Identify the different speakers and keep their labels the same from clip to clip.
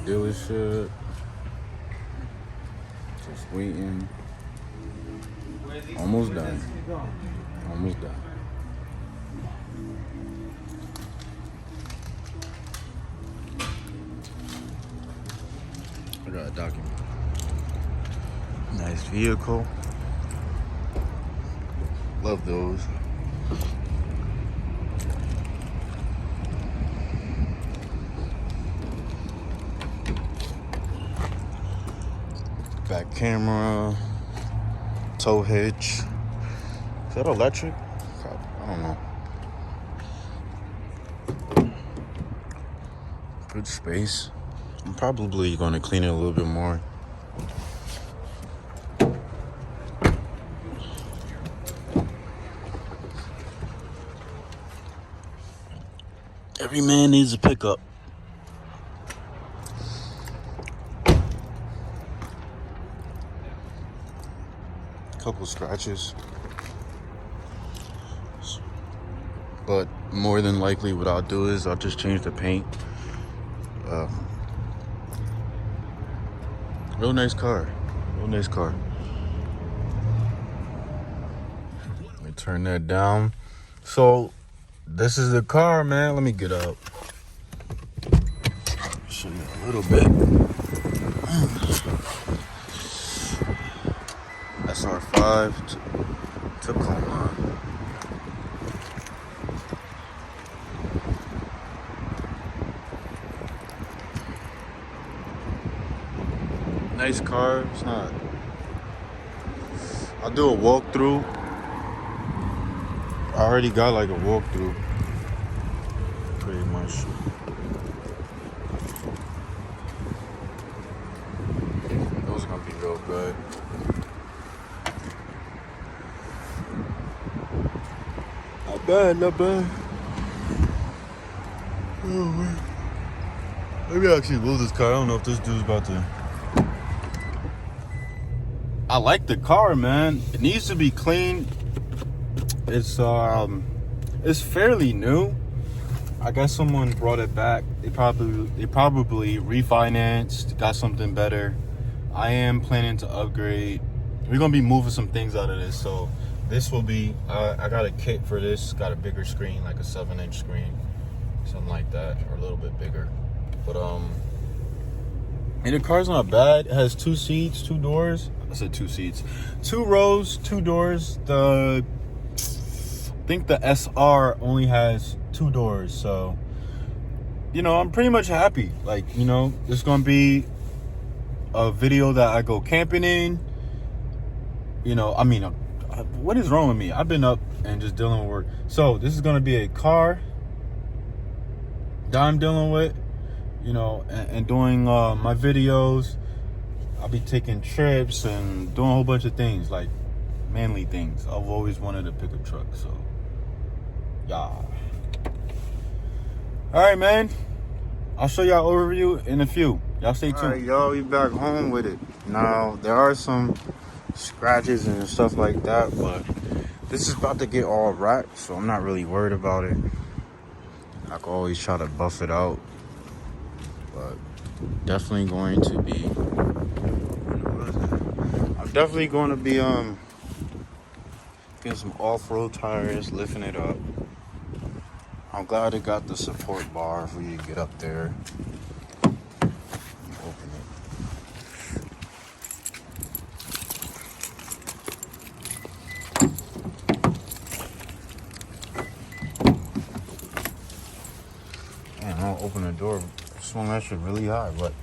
Speaker 1: dealership. Just waiting. Almost done. Almost done. I got a document. Nice vehicle. Love those. Back camera. Tow hitch. Is that electric? I don't know. Good space. I'm probably going to clean it a little bit more. Every man needs a pickup. Couple scratches. But more than likely what I'll do is I'll just change the paint. Real nice car. Real nice car. Let me turn that down. So this is the car, man. Let me get up. Show you a little bit. SR5 Tacoma. Nice car. It's not. I'll do a walkthrough. I already got like a walkthrough. Pretty much. Those are gonna be real good. Not bad, not bad. Oh man. Maybe I actually move this car. I don't know if this dude's about to. I like the car, man. It needs to be cleaned. It's fairly new. I guess someone brought it back. They probably refinanced, got something better. I am planning to upgrade. We're gonna be moving some things out of this, so this will be. I got a kit for this. Got a bigger screen, like a 7-inch screen, something like that, or a little bit bigger. But and the car's not bad. It has 2 seats, 2 doors. I said 2 seats, 2 rows, 2 doors. I think the SR only has 2 doors, so you know I'm pretty much happy. Like, you know, it's gonna be a video that I go camping in. You know, I mean, what is wrong with me? I've been up and just dealing with work. So this is gonna be a car that I'm dealing with, you know, and doing my videos. I'll be taking trips and doing a whole bunch of things, like manly things. I've always wanted a pickup truck, so yeah. All right, man. I'll show y'all overview in a few. Y'all stay tuned. All right, y'all, we back home with it. Now, there are some scratches and stuff like that, but this is about to get all wrapped, so I'm not really worried about it. I can always try to buff it out, but definitely going to be. I'm definitely going to be getting some off-road tires, lifting it up. I'm glad it got the support bar for you to get up there. Open it. Man, I'll open the door. Swung that shit really high, but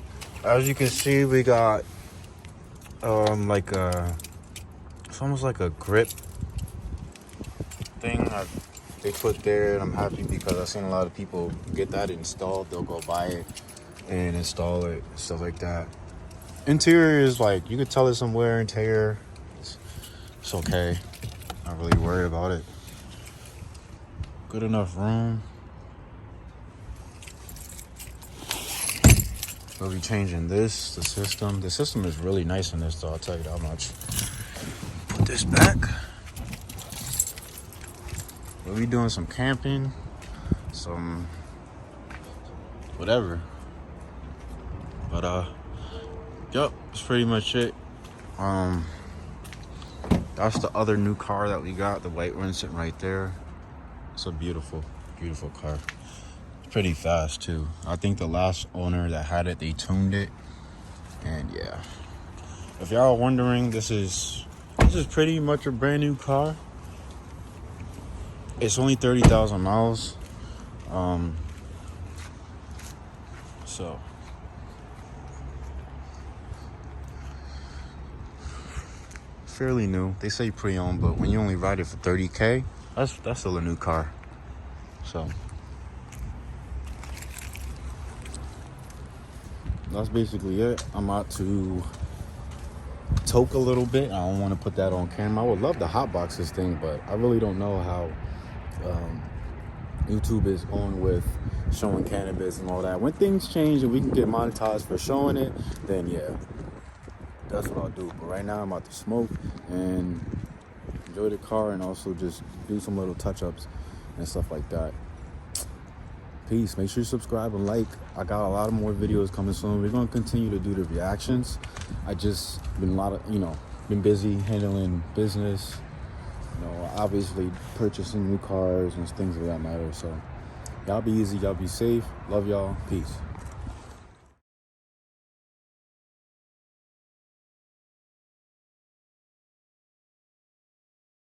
Speaker 1: as you can see, we got like it's almost like a grip thing that they put there, and I'm happy because I've seen a lot of people get that installed. They'll go buy it and install it, stuff like that. Interior is like, you could tell it's some wear and tear. It's okay. Not really worried about it. Good enough room. We'll be changing this, the system. The system is really nice in this, though, I'll tell you that much. Put this back. We'll be doing some camping, some whatever. But yep, that's pretty much it. That's the other new car that we got, the white one sitting right there. It's a beautiful, beautiful car. It's pretty fast too. I think the last owner that had it, they tuned it. And yeah, if y'all are wondering, this is pretty much a brand new car. It's only 30,000 miles. So fairly new. They say pre-owned, but when you only ride it for 30K, that's still a new car. So that's basically it. I'm out to toke a little bit. I don't want to put that on camera. I would love to hotbox this thing, but I really don't know how YouTube is going with showing cannabis and all that. When things change and we can get monetized for showing it, then yeah, that's what I'll do. But right now I'm about to smoke and enjoy the car, and also just do some little touch-ups and stuff like that. Peace. Make sure you subscribe and like. I got a lot of more videos coming soon. We're going to continue to do the reactions. I just been been busy handling business, obviously purchasing new cars and things of that matter. So y'all be easy, y'all be safe. Love y'all. Peace.